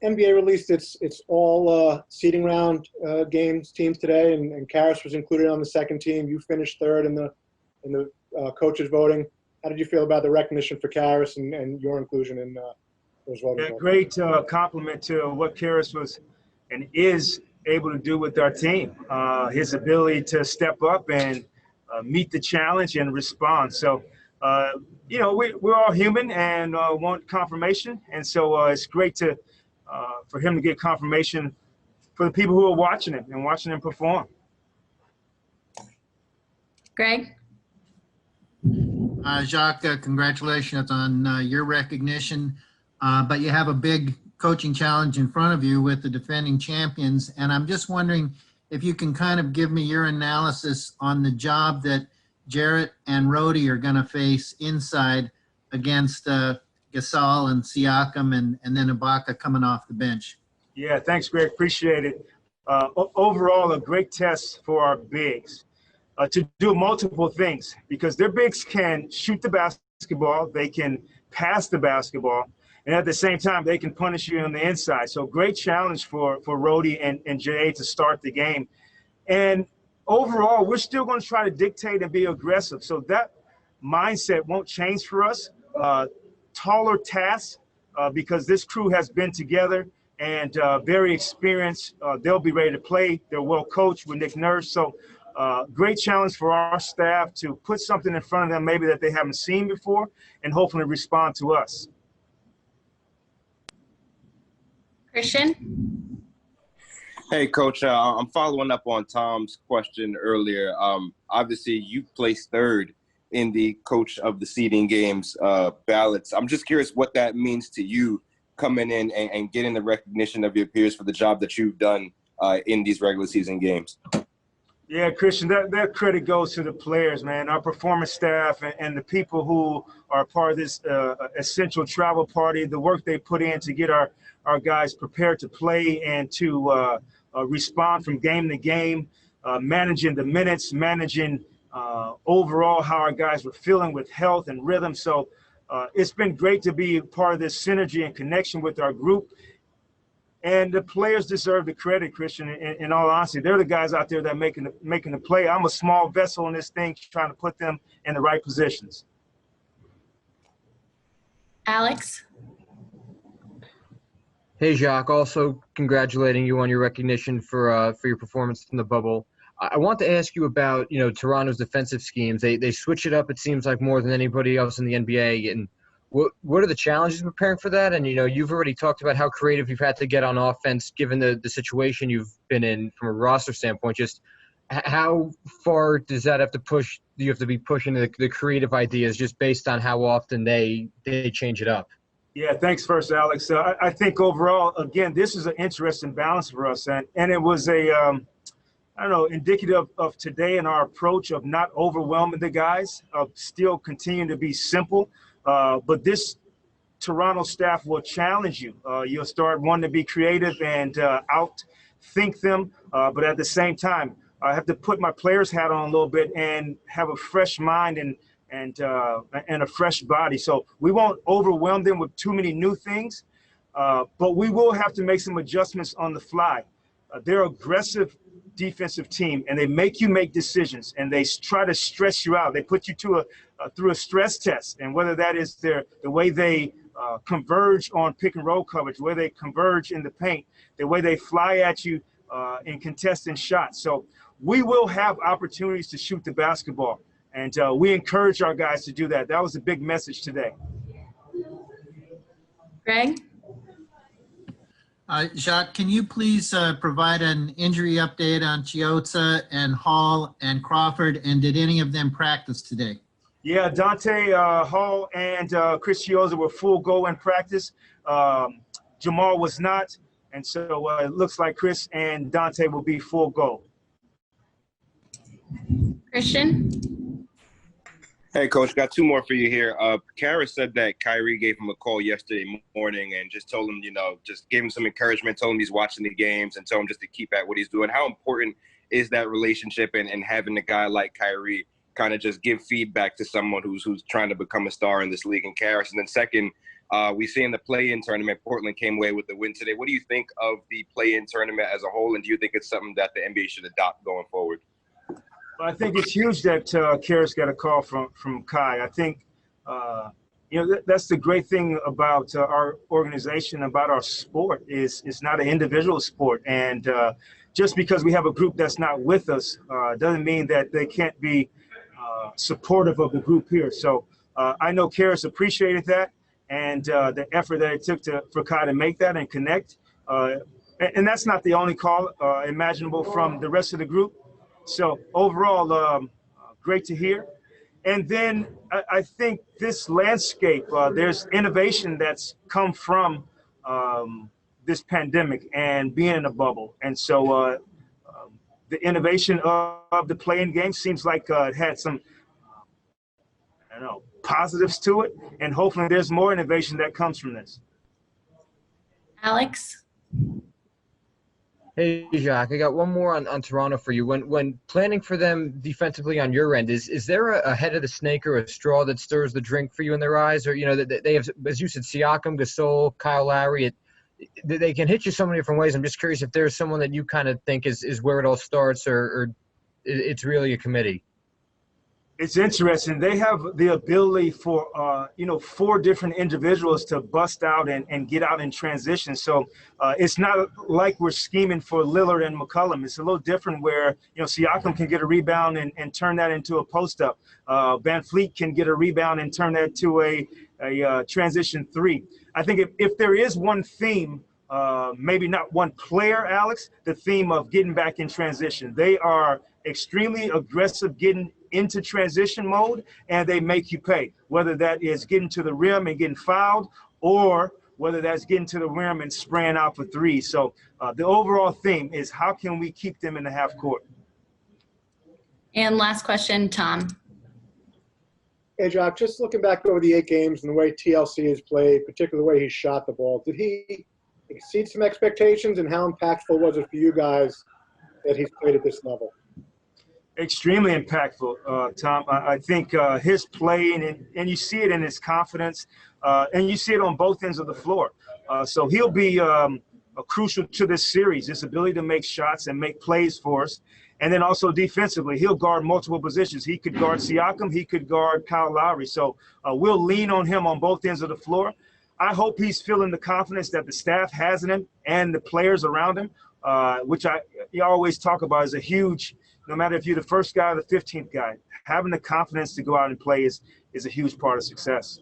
NBA released its all seeding round teams today, and Karis was included on the second team. You finished third in the coaches voting. How did you feel about the recognition for Karis and your inclusion in those voting? Yeah, great compliment to what Karis was and is able to do with our team. His ability to step up and meet the challenge and respond. So, we're all human and want confirmation. And so it's great for him to get confirmation for the people who are watching him and watching him perform. Greg? Jacque, congratulations on your recognition, but you have a big coaching challenge in front of you with the defending champions, and I'm just wondering if you can kind of give me your analysis on the job that Jarrett and Rhodey are going to face inside against Gasol and Siakam and then Ibaka coming off the bench. Yeah, thanks, Greg. Appreciate it. Overall, a great test for our bigs. To do multiple things, because their bigs can shoot the basketball, they can pass the basketball, and at the same time, they can punish you on the inside. So great challenge for Rhodey and Jay to start the game. And overall, we're still going to try to dictate and be aggressive. So that mindset won't change for us. Taller tasks, because this crew has been together and very experienced. They'll be ready to play. They're well coached with Nick Nurse. So great challenge for our staff to put something in front of them maybe that they haven't seen before and hopefully respond to us. Christian? Hey, Coach, I'm following up on Tom's question earlier. Obviously, you placed third in the Coach of the Seeding Games ballots. I'm just curious what that means to you coming in and getting the recognition of your peers for the job that you've done in these regular season games. Yeah, Christian, that credit goes to the players, man, our performance staff and the people who are part of this essential travel party, the work they put in to get our guys prepared to play and to respond from game to game, managing the minutes, managing overall how our guys were feeling with health and rhythm. So it's been great to be part of this synergy and connection with our group. And the players deserve the credit, Christian, in all honesty. They're the guys out there that making the play. I'm a small vessel in this thing trying to put them in the right positions. Alex? Hey, Jacque, also congratulating you on your recognition for your performance in the bubble. I want to ask you about, Toronto's defensive schemes. They switch it up, it seems like, more than anybody else in the NBA. And what are the challenges preparing for that? And, you've already talked about how creative you've had to get on offense given the situation you've been in from a roster standpoint. Just how far does that have to push? Do you have to be pushing the creative ideas just based on how often they change it up? Yeah, thanks first, Alex. I think overall, again, this is an interesting balance for us. And it was indicative of today and our approach of not overwhelming the guys, of still continuing to be simple. But this Toronto staff will challenge you. You'll start wanting to be creative and outthink them. But at the same time, I have to put my player's hat on a little bit and have a fresh mind and a fresh body. So we won't overwhelm them with too many new things, but we will have to make some adjustments on the fly. They're aggressive defensive team, and they make you make decisions, and they try to stress you out. They put you through a stress test, and whether that is the way they converge on pick and roll coverage, where they converge in the paint, the way they fly at you in contesting shots. So we will have opportunities to shoot the basketball, and we encourage our guys to do that. That was a big message today. Greg? Jacque, can you please provide an injury update on Chiozza and Hall and Crawford, and did any of them practice today? Yeah, Dante Hall and Chris Chiozza were full go in practice. Jamal was not, and so it looks like Chris and Dante will be full go. Christian? Hey, Coach, got two more for you here. Kara said that Kyrie gave him a call yesterday morning and just told him, just gave him some encouragement, told him he's watching the games and told him just to keep at what he's doing. How important is that relationship and having a guy like Kyrie kind of just give feedback to someone who's trying to become a star in this league? And Karis, and then second, We see in the play-in tournament, Portland came away with the win today. What do you think of the play-in tournament as a whole, and do you think it's something that the NBA should adopt going forward? I think it's huge that Karis got a call from Kai. I think, that's the great thing about our organization, about our sport, is it's not an individual sport. And just because we have a group that's not with us doesn't mean that they can't be supportive of the group here. So I know Karis appreciated that and the effort that it took for Kai to make that and connect. And that's not the only call imaginable from the rest of the group. So overall, great to hear. And then I think this landscape, there's innovation that's come from this pandemic and being in a bubble. And so the innovation of the play-in game seems like it had some, positives to it. And hopefully there's more innovation that comes from this. Alex? Hey, Jacque, I got one more on Toronto for you. When planning for them defensively on your end, is there a head of the snake or a straw that stirs the drink for you in their eyes? Or, they have, as you said, Siakam, Gasol, Kyle Lowry. They can hit you so many different ways. I'm just curious if there's someone that you kind of think is where it all starts, or it's really a committee. It's interesting. They have the ability for, 4 different individuals to bust out and get out in transition. So it's not like we're scheming for Lillard and McCollum. It's a little different where, Siakam can get a rebound and turn that into a post-up. Van Fleet can get a rebound and turn that to a transition 3. I think if there is one theme, maybe not one player, Alex, the theme of getting back in transition. They are extremely aggressive getting into transition mode, and they make you pay, whether that is getting to the rim and getting fouled, or whether that's getting to the rim and spraying out for 3. So the overall theme is how can we keep them in the half court? And last question, Tom. Hey, Jacque, just looking back over the 8 games and the way TLC has played, particularly the way he shot the ball, did he exceed some expectations, and how impactful was it for you guys that he's played at this level? Extremely impactful, Tom. I think his play, and you see it in his confidence, and you see it on both ends of the floor. So he'll be crucial to this series, his ability to make shots and make plays for us. And then also defensively, he'll guard multiple positions. He could guard Siakam. He could guard Kyle Lowry. So we'll lean on him on both ends of the floor. I hope he's feeling the confidence that the staff has in him and the players around him, which you always talk about is a huge, no matter if you're the first guy or the 15th guy, having the confidence to go out and play is a huge part of success.